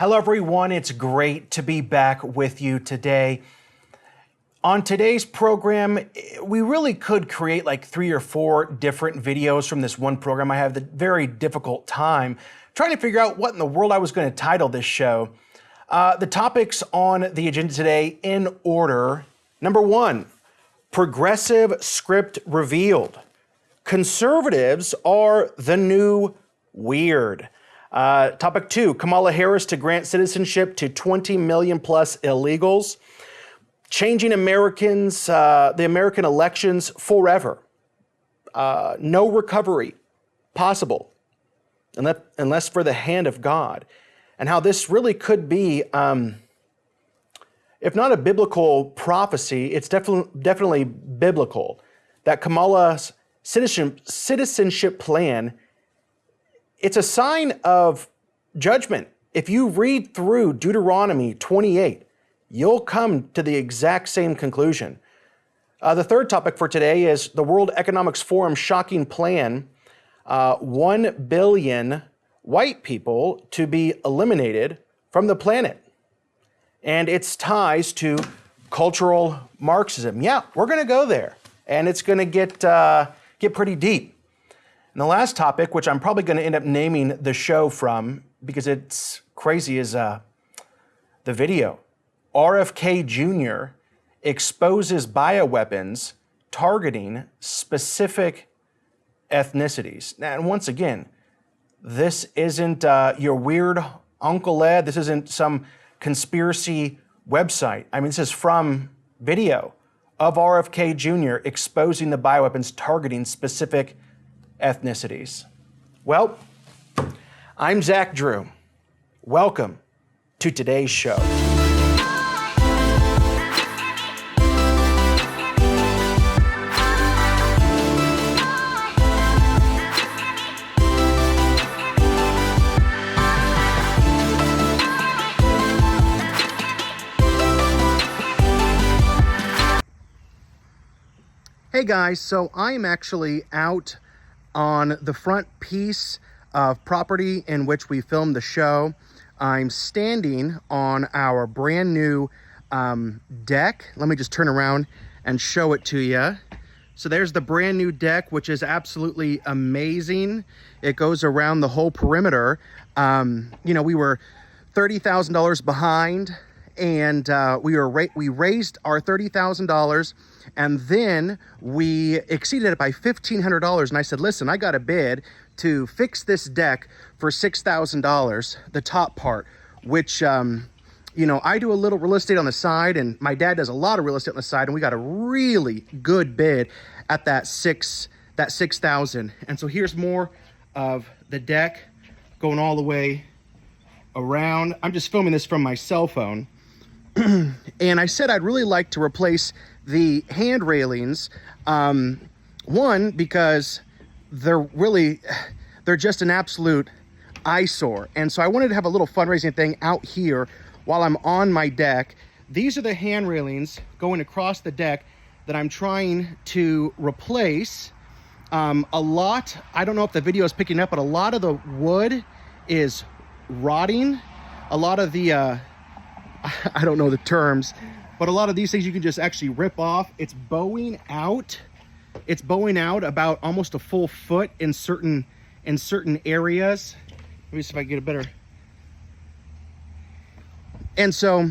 Hello everyone, it's great to be back with you today. On today's program, we really could create like 3 or 4 different videos from this one program. I have the very difficult time trying to figure out what in the world I was going to title this show. The topics on the agenda today in order. Number 1, progressive script revealed. Conservatives are the new weird. Topic 2, Kamala Harris to grant citizenship to 20 million plus illegals. Changing the American elections forever. No recovery possible unless for the hand of God. And how this really could be, if not a biblical prophecy, it's definitely biblical. That Kamala's citizenship plan, it's a sign of judgment. If you read through Deuteronomy 28, you'll come to the exact same conclusion. The third topic for today is the World Economic Forum's shocking plan, 1 billion white people to be eliminated from the planet, and its ties to cultural Marxism. Yeah, we're going to go there, and it's going to get pretty deep. And the last topic, which I'm probably going to end up naming the show from because it's crazy, is the video. RFK Jr. exposes bioweapons targeting specific ethnicities. Now, and once again, this isn't your weird Uncle Ed. This isn't some conspiracy website. I mean, this is from video of RFK Jr. exposing the bioweapons targeting specific ethnicities. Well, I'm Zach Drew. Welcome to today's show. Hey guys, so I am actually out on the front piece of property in which we filmed the show. I'm standing on our brand new deck. Let me just turn around and show it to you. So there's the brand new deck, which is absolutely amazing. It goes around the whole perimeter. We were $30,000 behind, and we raised our $30,000, and then we exceeded it by $1,500. And I said, listen, I got a bid to fix this deck for $6,000, the top part, which, I do a little real estate on the side, and my dad does a lot of real estate on the side, and we got a really good bid at that $6,000. And so here's more of the deck going all the way around. I'm just filming this from my cell phone. And I said I'd really like to replace the hand railings. One, because they're just an absolute eyesore. And so I wanted to have a little fundraising thing out here while I'm on my deck. These are the hand railings going across the deck that I'm trying to replace. I don't know if the video is picking up, but a lot of the wood is rotting. A lot of the, I don't know the terms, but a lot of these things you can just actually rip off. It's bowing out. It's bowing out about almost a full foot in certain areas. Let me see if I can get a better. And so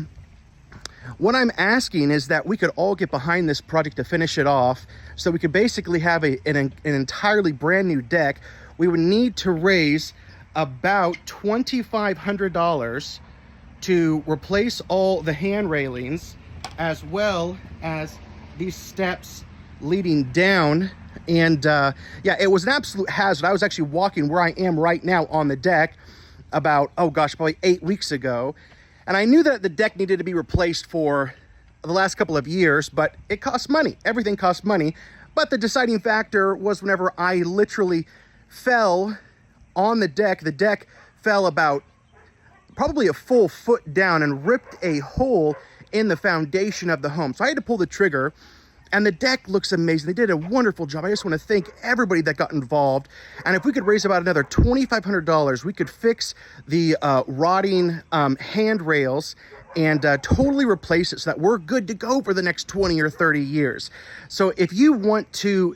what I'm asking is that we could all get behind this project to finish it off, so we could basically have an entirely brand new deck. We would need to raise about $2,500 to replace all the hand railings, as well as these steps leading down. And it was an absolute hazard. I was actually walking where I am right now on the deck about, probably 8 weeks ago. And I knew that the deck needed to be replaced for the last couple of years, but it costs money. Everything costs money. But the deciding factor was whenever I literally fell on the deck fell about probably a full foot down and ripped a hole in the foundation of the home. So I had to pull the trigger. And the deck looks amazing. They did a wonderful job. I just want to thank everybody that got involved. And if we could raise about another $2,500, we could fix the rotting handrails and totally replace it so that we're good to go for the next 20 or 30 years. So if you want to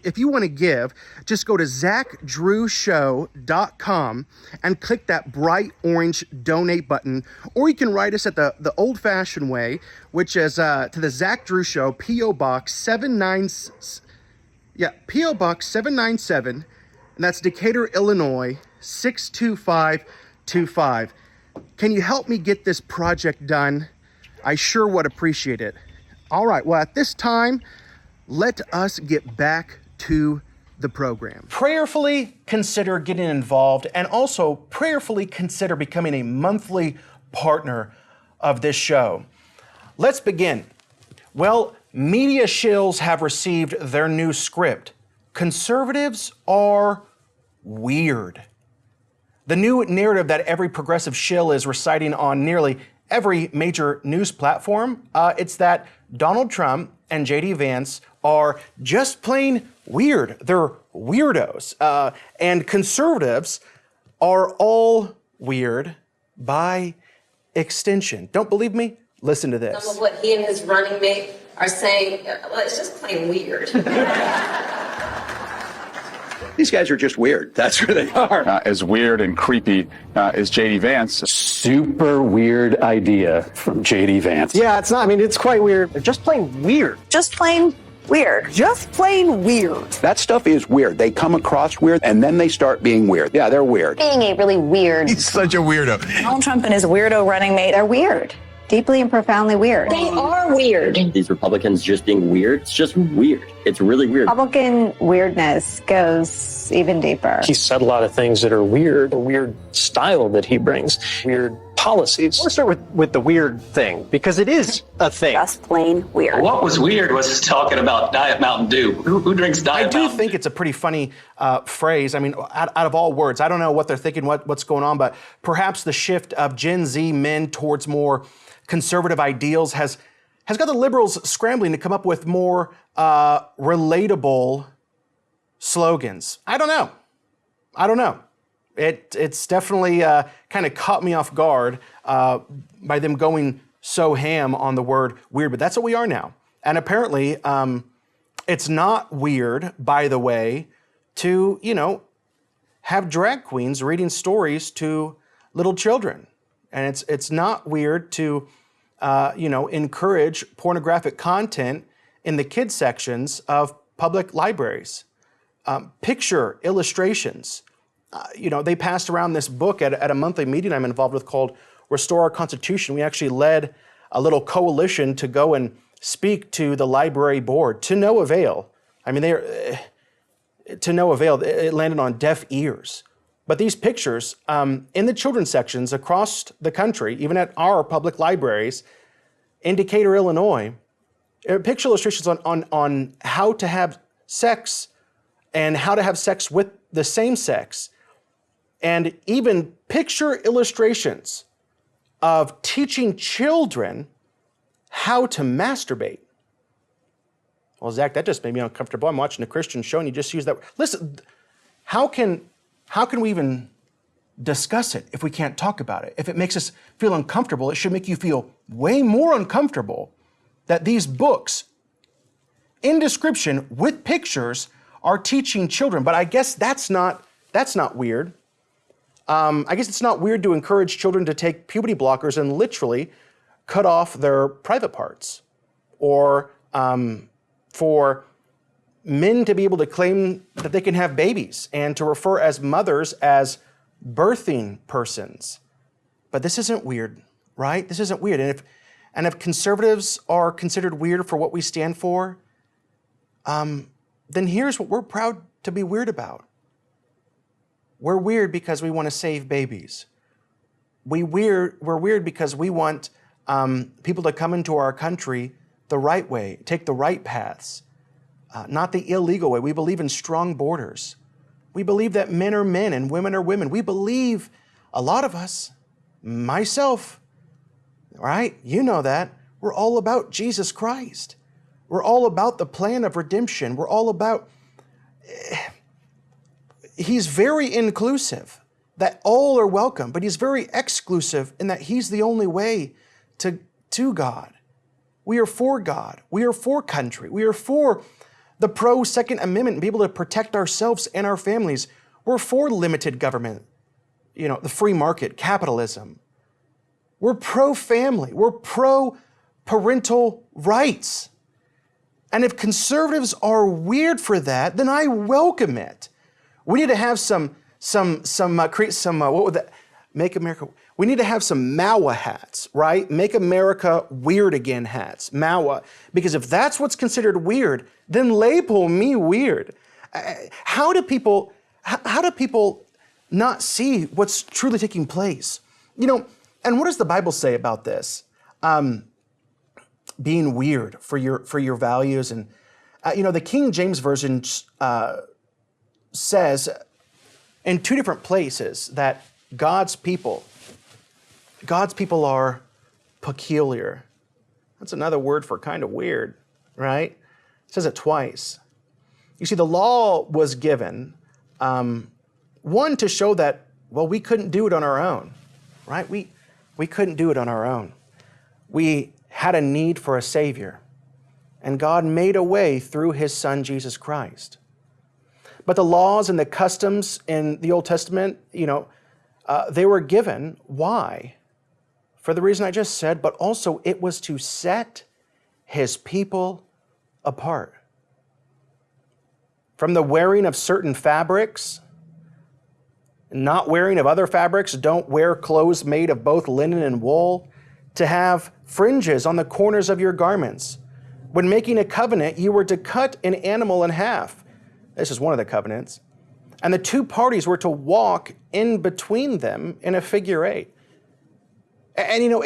give, just go to ZachDrewShow.com and click that bright orange donate button, or you can write us at the old-fashioned way, which is to the Zach Drew Show, P.O. Box 797, and that's Decatur, Illinois 62525. Can you help me get this project done? I sure would appreciate it. All right, well, at this time, let us get back to the program. Prayerfully consider getting involved, and also prayerfully consider becoming a monthly partner of this show. Let's begin. Well, media shills have received their new script. Conservatives are weird. The new narrative that every progressive shill is reciting on nearly every major news platform, it's that Donald Trump and J.D. Vance are just plain weird. They're weirdos. And conservatives are all weird by extension. Don't believe me? Listen to this. Some of what he and his running mate are saying, well, it's just plain weird. These guys are just weird. That's who they are. As weird and creepy as J.D. Vance. Super weird idea from J.D. Vance. Yeah, it's not. I mean, it's quite weird. They're just plain weird. Just plain weird. Just plain weird. That stuff is weird. They come across weird, and then they start being weird. Yeah, they're weird. Being a really weird. He's such a weirdo. Donald Trump and his weirdo running mate are weird. Deeply and profoundly weird. They are weird. These Republicans just being weird, it's just weird. It's really weird. Republican weirdness goes even deeper. He said a lot of things that are weird, a weird style that he brings, weird policies. Let's start with the weird thing, because it is a thing. Just plain weird. What was weird was talking about Diet Mountain Dew. Who drinks Diet Mountain Dew? I do think it's a pretty funny phrase. I mean, out of all words, I don't know what they're thinking, what's going on, but perhaps the shift of Gen Z men towards more conservative ideals has got the liberals scrambling to come up with more relatable slogans. I don't know. It's definitely kind of caught me off guard by them going so ham on the word weird, but that's what we are now. And apparently, it's not weird, by the way, to, have drag queens reading stories to little children. And it's not weird to, encourage pornographic content in the kids sections of public libraries. Picture illustrations. They passed around this book at a monthly meeting I'm involved with called Restore Our Constitution. We actually led a little coalition to go and speak to the library board to no avail. I mean, to no avail. It landed on deaf ears. But these pictures in the children's sections across the country, even at our public libraries in Decatur, Illinois, picture illustrations on how to have sex and how to have sex with the same sex, and even picture illustrations of teaching children how to masturbate. Well, Zach, that just made me uncomfortable. I'm watching a Christian show and you just use that. Listen, how can we even discuss it if we can't talk about it? If it makes us feel uncomfortable, it should make you feel way more uncomfortable that these books, in description with pictures, are teaching children. But I guess that's not weird. I guess it's not weird to encourage children to take puberty blockers and literally cut off their private parts, or for men to be able to claim that they can have babies and to refer as mothers as birthing persons. But this isn't weird, right? This isn't weird. And if conservatives are considered weird for what we stand for, then here's what we're proud to be weird about. We're weird because we want to save babies. We're weird because we want people to come into our country the right way, take the right paths, not the illegal way. We believe in strong borders. We believe that men are men and women are women. We believe, a lot of us, myself, right? You know that. We're all about Jesus Christ. We're all about the plan of redemption. We're all about, he's very inclusive, that all are welcome, but he's very exclusive in that he's the only way to God. We are for God. We are for country. We are for the pro-Second Amendment and be able to protect ourselves and our families. We're for limited government, the free market, capitalism. We're pro-family. We're pro-parental rights. And if conservatives are weird for that, then I welcome it. We need to have Make America, we need to have some MAWA hats, right? Make America Weird Again hats, MAWA. Because if that's what's considered weird, then label me weird. How do people not see what's truly taking place? And what does the Bible say about this? Being weird for your values. And, the King James Version says in two different places that God's people are peculiar. That's another word for kind of weird, right? It says it twice. You see, the law was given, one, to show that, we couldn't do it on our own, right? We couldn't do it on our own. We had a need for a Savior, and God made a way through His Son, Jesus Christ. But the laws and the customs in the Old Testament, they were given. Why? For the reason I just said, but also it was to set His people apart. From the wearing of certain fabrics, not wearing of other fabrics, don't wear clothes made of both linen and wool, to have fringes on the corners of your garments. When making a covenant, you were to cut an animal in half. This is one of the covenants. And the two parties were to walk in between them in a figure eight. And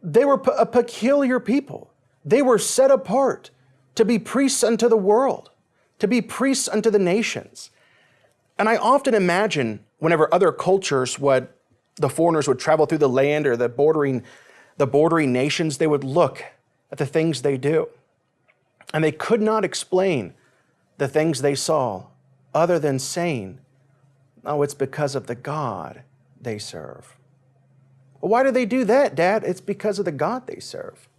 they were a peculiar people. They were set apart to be priests unto the world, to be priests unto the nations. And I often imagine whenever other cultures the foreigners would travel through the land or the bordering nations, they would look at the things they do. And they could not explain the things they saw other than saying, it's because of the God they serve. Well, why do they do that, Dad? It's because of the God they serve.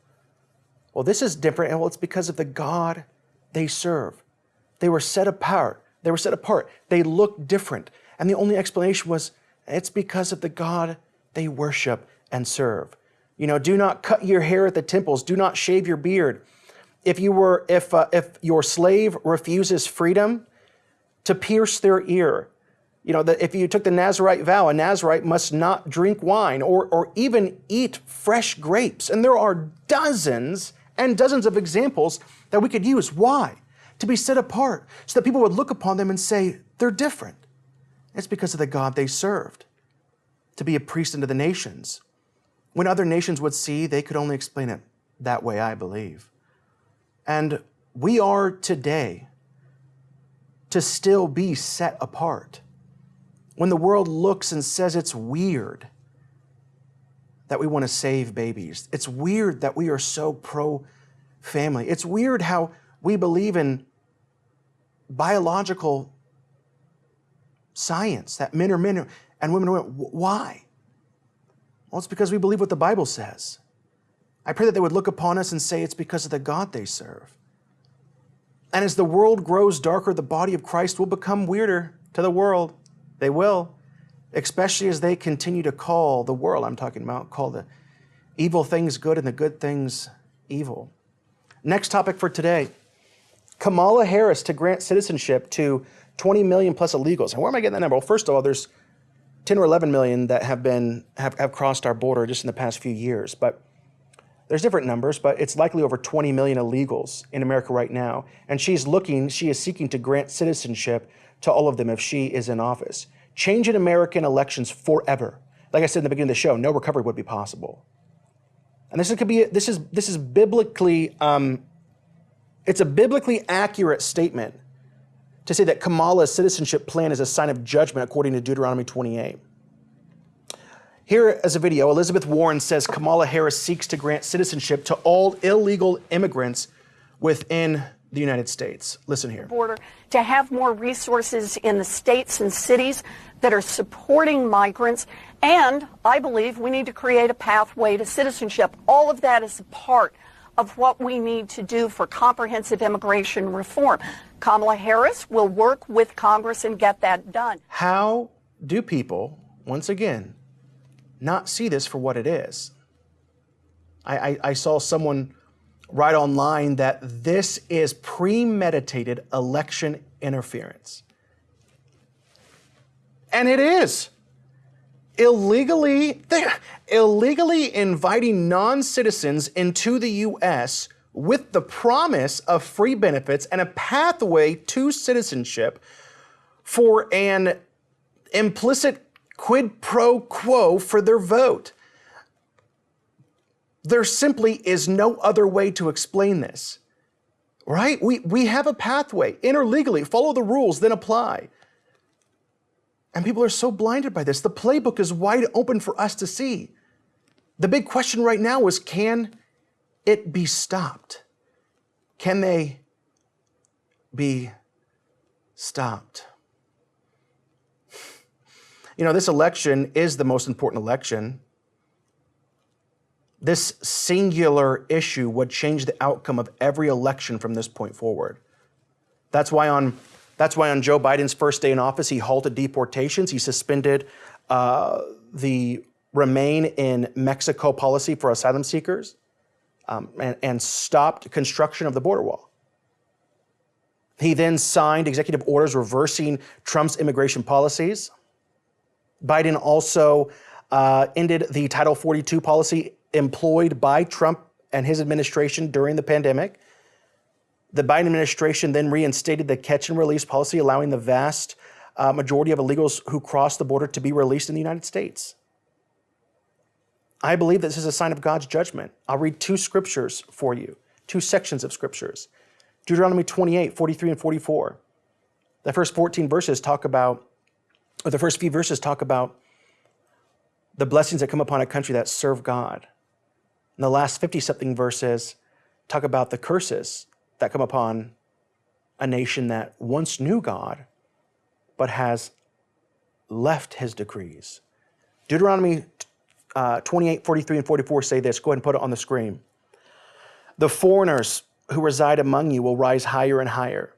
Well, this is different. Well, it's because of the God they serve. They were set apart. They looked different. And the only explanation was, it's because of the God they worship and serve. Do not cut your hair at the temples. Do not shave your beard. If your slave refuses freedom, to pierce their ear. That if you took the Nazirite vow, a Nazirite must not drink wine or even eat fresh grapes. And there are dozens and dozens of examples that we could use. Why? To be set apart, so that people would look upon them and say, they're different. It's because of the God they served. To be a priest unto the nations. When other nations would see, they could only explain it that way, I believe. And we are today to still be set apart. When the world looks and says it's weird that we want to save babies. It's weird that we are so pro-family. It's weird how we believe in biological science, that men are men and women are women. Why? Well, it's because we believe what the Bible says. I pray that they would look upon us and say it's because of the God they serve. And as the world grows darker, the body of Christ will become weirder to the world. They will, especially as they continue to call the world, call the evil things good and the good things evil. Next topic for today, Kamala Harris to grant citizenship to 20 million plus illegals. And where am I getting that number? Well, first of all, there's 10 or 11 million that have crossed our border just in the past few years. But there's different numbers, but it's likely over 20 million illegals in America right now. And she is seeking to grant citizenship to all of them if she is in office. Changing American elections forever. Like I said in the beginning of the show, no recovery would be possible. And this is biblically, it's a biblically accurate statement to say that Kamala's citizenship plan is a sign of judgment according to Deuteronomy 28. Here is a video. Elizabeth Warren says Kamala Harris seeks to grant citizenship to all illegal immigrants within the United States. Listen here. Border to have more resources in the states and cities that are supporting migrants. And I believe we need to create a pathway to citizenship. All of that is a part of what we need to do for comprehensive immigration reform. Kamala Harris will work with Congress and get that done. How do people, once again, not see this for what it is? I saw someone write online that this is premeditated election interference. And it is. Illegally inviting non-citizens into the U.S. with the promise of free benefits and a pathway to citizenship for an implicit quid pro quo for their vote. There simply is no other way to explain this, right? We have a pathway, enter legally, follow the rules, then apply. And people are so blinded by this. The playbook is wide open for us to see. The big question right now is, can it be stopped? Can they be stopped? You know, this election is the most important election. This singular issue would change the outcome of every election from this point forward. That's why on Joe Biden's first day in office, he halted deportations. He suspended the Remain in Mexico policy for asylum seekers and stopped construction of the border wall. He then signed executive orders reversing Trump's immigration policies. Biden also ended the Title 42 policy employed by Trump and his administration during the pandemic. The Biden administration then reinstated the catch and release policy, allowing the vast majority of illegals who cross the border to be released in the United States. I believe this is a sign of God's judgment. I'll read two scriptures for you, two sections of scriptures. Deuteronomy 28, 43 and 44. The first 14 verses talk about, or the first few verses talk about the blessings that come upon a country that serve God. And the last 50-something verses talk about the curses that come upon a nation that once knew God, but has left his decrees. Deuteronomy 28, 43 and 44 say this. Go ahead and put it on the screen. The foreigners who reside among you will rise higher and higher,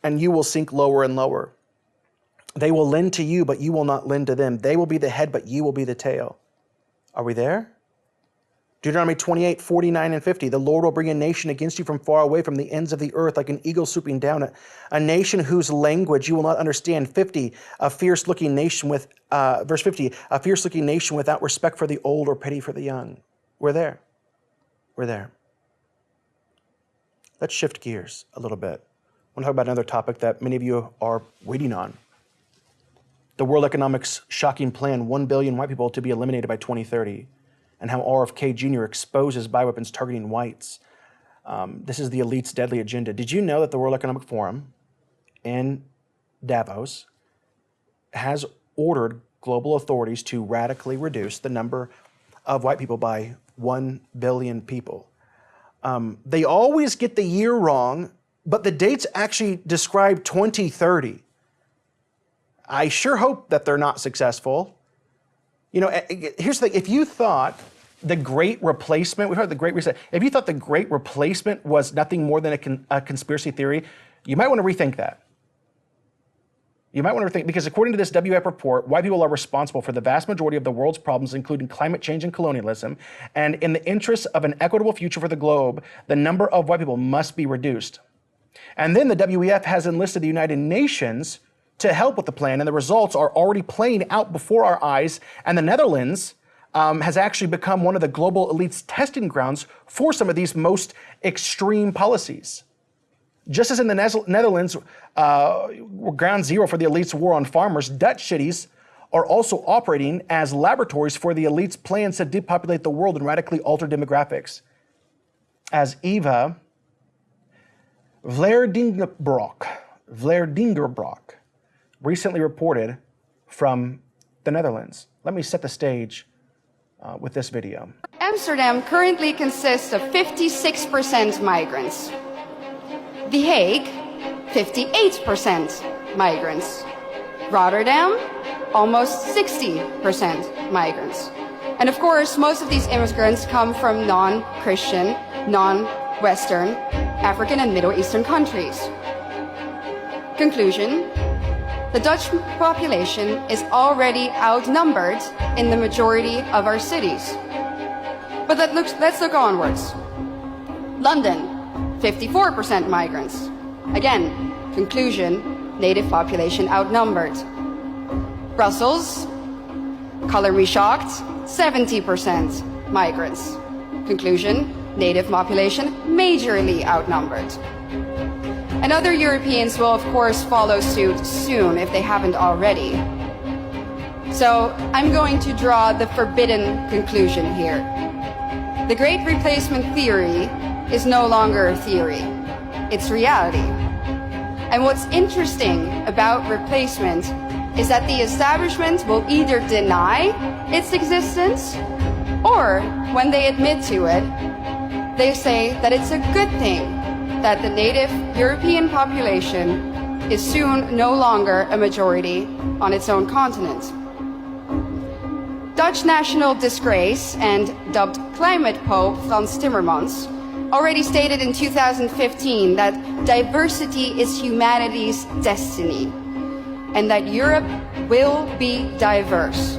and you will sink lower and lower. They will lend to you, but you will not lend to them. They will be the head, but you will be the tail. Are we there? Deuteronomy 28, 49 and 50. The Lord will bring a nation against you from far away, from the ends of the earth, like an eagle swooping down, a nation whose language you will not understand. 50, a fierce-looking nation with, verse 50, a fierce-looking nation without respect for the old or pity for the young. We're there. We're there. Let's shift gears a little bit. I want to talk about another topic that many of you are waiting on. The World Economic's shocking plan, 1 billion white people to be eliminated by 2030. And how RFK Jr. exposes bioweapons targeting whites. This is the elite's deadly agenda. Did you know that the World Economic Forum in Davos has ordered global authorities to radically reduce the number of white people by 1 billion people? They always get the year wrong, but the dates actually describe 2030. I sure hope that they're not successful. You know, here's the thing. If you thought the Great Replacement, we heard the Great Reset, if you thought the Great Replacement was nothing more than a conspiracy theory, you might want to rethink that. You might want to rethink, because according to this WF report, white people are responsible for the vast majority of the world's problems, including climate change and colonialism. And in the interest of an equitable future for the globe, the number of white people must be reduced. And then the WEF has enlisted the United Nations to help with the plan, and the results are already playing out before our eyes. And the Netherlands has actually become one of the global elite's testing grounds for some of these most extreme policies. Just as in the Netherlands were ground zero for the elite's war on farmers, Dutch cities are also operating as laboratories for the elite's plans to depopulate the world and radically alter demographics. As Eva Vlaardingerbroek recently reported from the Netherlands. Let me set the stage with this video. Amsterdam currently consists of 56% migrants. The Hague, 58% migrants. Rotterdam, almost 60% migrants. And of course, most of these immigrants come from non-Christian, non-Western, African and Middle Eastern countries. Conclusion, the Dutch population is already outnumbered in the majority of our cities. But let's look onwards. London, 54% migrants. Again, conclusion, native population outnumbered. Brussels, color me shocked, 70% migrants. Conclusion, native population majorly outnumbered. And other Europeans will of course follow suit soon if they haven't already. So I'm going to draw the forbidden conclusion here. The Great Replacement theory is no longer a theory, it's reality. And what's interesting about replacement is that the establishment will either deny its existence, or when they admit to it, they say that it's a good thing that the native European population is soon no longer a majority on its own continent. Dutch national disgrace and dubbed climate pope Frans Timmermans already stated in 2015 that diversity is humanity's destiny and that Europe will be diverse.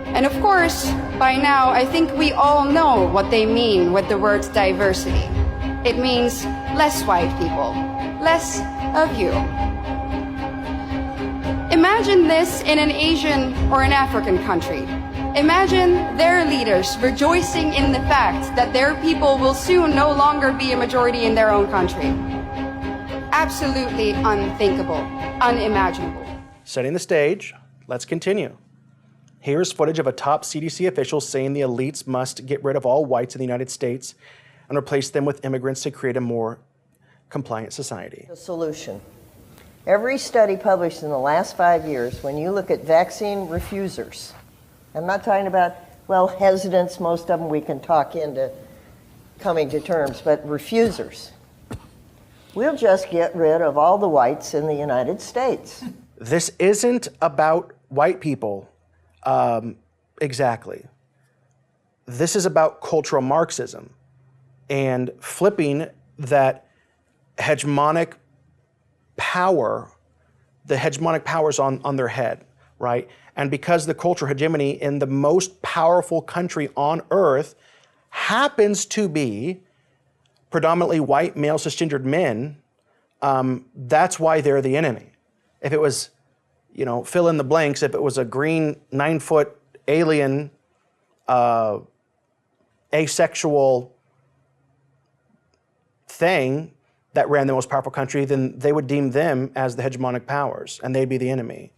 And of course, by now, I think we all know what they mean with the word diversity. It means less white people, less of you. Imagine this in an Asian or an African country. Imagine their leaders rejoicing in the fact that their people will soon no longer be a majority in their own country. Absolutely unthinkable, unimaginable. Setting the stage, let's continue. Here's footage of a top CDC official saying the elites must get rid of all whites in the United States and replace them with immigrants to create a more compliant society. The solution. Every study published in the last 5 years, when you look at vaccine refusers, I'm not talking about, well, hesitants, most of them we can talk into coming to terms, but refusers. We'll just get rid of all the whites in the United States. This isn't about white people exactly. This is about cultural Marxism and flipping that hegemonic power, the hegemonic powers on their head, right? And because the cultural hegemony in the most powerful country on earth happens to be predominantly white, male, cisgendered men, that's why they're the enemy. If it was, you know, fill in the blanks, if it was a green 9-foot alien, asexual thing that ran the most powerful country, then they would deem them as the hegemonic powers, and they'd be the enemy.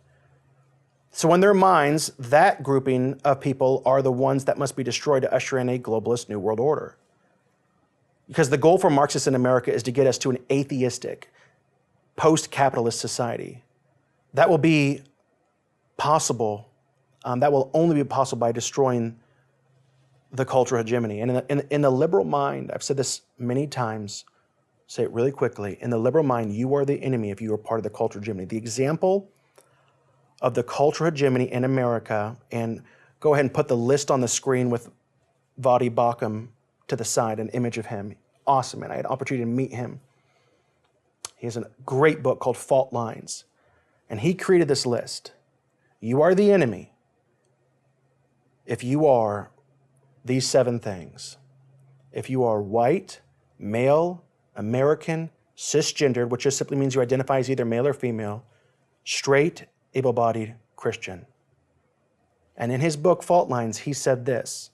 So in their minds, that grouping of people are the ones that must be destroyed to usher in a globalist new world order. Because the goal for Marxists in America is to get us to an atheistic, post-capitalist society. That will be possible, that will only be possible by destroying the cultural hegemony. And in the liberal mind, I've said this many times, say it really quickly, in the liberal mind, you are the enemy if you are part of the cultural hegemony. The example of the cultural hegemony in America, and go ahead and put the list on the screen with Vadi Bakum to the side, an image of him. Awesome, and I had an opportunity to meet him. He has a great book called Fault Lines, and he created this list. You are the enemy if you are these 7 things. If you are white, male, American, cisgendered, which just simply means you identify as either male or female, straight, able-bodied, Christian. And in his book, Fault Lines, he said this,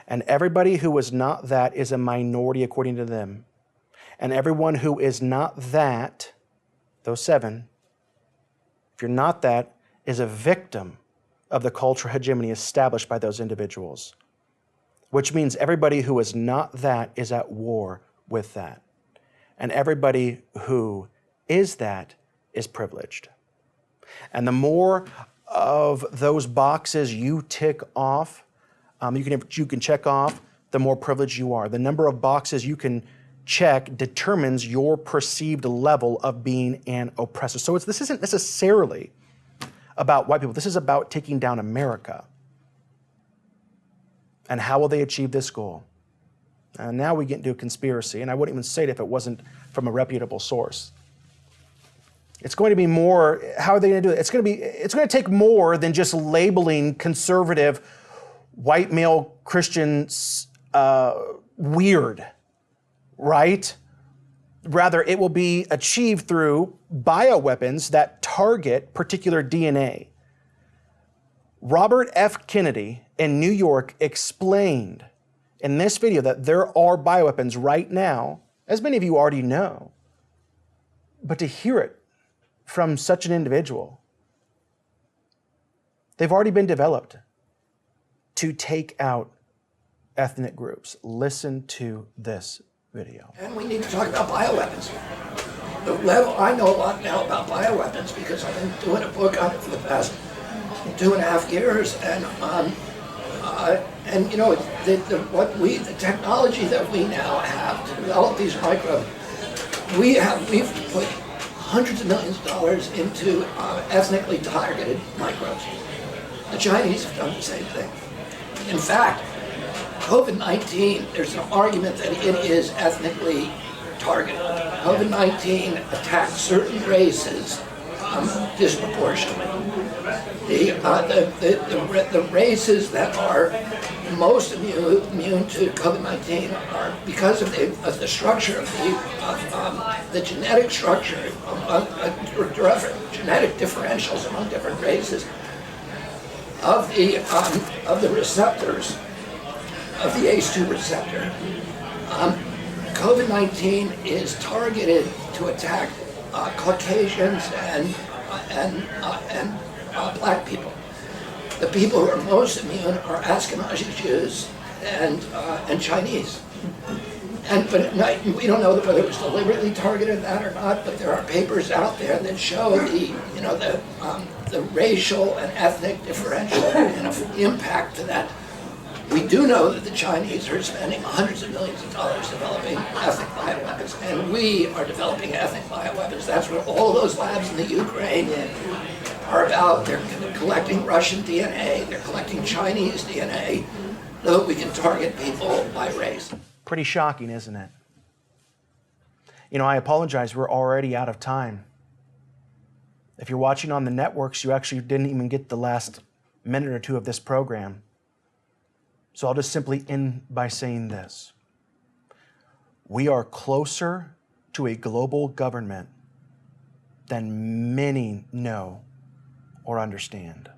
and everybody who is not that is a minority according to them. And everyone who is not that, those 7, if you're not that, is a victim of the cultural hegemony established by those individuals. Which means everybody who is not that is at war with that. And everybody who is that is privileged. And the more of those boxes you tick off, you can check off, the more privileged you are. The number of boxes you can check determines your perceived level of being an oppressor. So this isn't necessarily about white people. This is about taking down America. And how will they achieve this goal? And now we get into a conspiracy, and I wouldn't even say it if it wasn't from a reputable source. It's going to be more, how are they going to do it? It's going to take more than just labeling conservative white male Christians weird, right? Rather, it will be achieved through bioweapons that target particular DNA. Robert F. Kennedy in New York explained in this video that there are bioweapons right now, as many of you already know, but to hear it from such an individual, they've already been developed to take out ethnic groups. Listen to this video. And we need to talk about bioweapons. The level, I know a lot now about bioweapons because I've been doing a book on it for the past 2.5 years, and you know, the technology that we now have to develop these microbes, we've put hundreds of millions of dollars into ethnically targeted microbes. The Chinese have done the same thing. In fact, COVID-19, there's an argument that it is ethnically targeted. COVID-19 attacked certain races disproportionately. The races that are most immune to COVID-19 are because of the structure of the genetic structure, genetic differentials among different races of the receptors of the ACE2 receptor. COVID-19 is targeted to attack Caucasians and black people. The people who are most immune are Ashkenazi Jews and Chinese. But we don't know whether it was deliberately targeted that or not. But there are papers out there that show the racial and ethnic differential impact to that. We do know that the Chinese are spending hundreds of millions of dollars developing ethnic bioweapons, and we are developing ethnic bioweapons. That's what all of those labs in the Ukraine are about. They're collecting Russian DNA, they're collecting Chinese DNA, so that we can target people by race. Pretty shocking, isn't it? You know, I apologize, we're already out of time. If you're watching on the networks, you actually didn't even get the last minute or two of this program. So I'll just simply end by saying this. We are closer to a global government than many know or understand.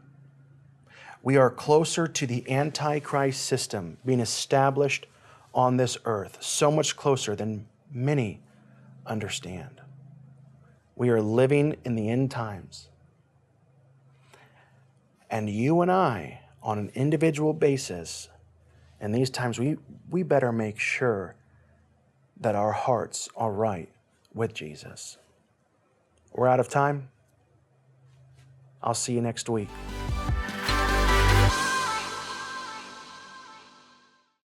We are closer to the Antichrist system being established on this earth, so much closer than many understand. We are living in the end times. And you and I, on an individual basis, in these times, we better make sure that our hearts are right with Jesus. We're out of time. I'll see you next week.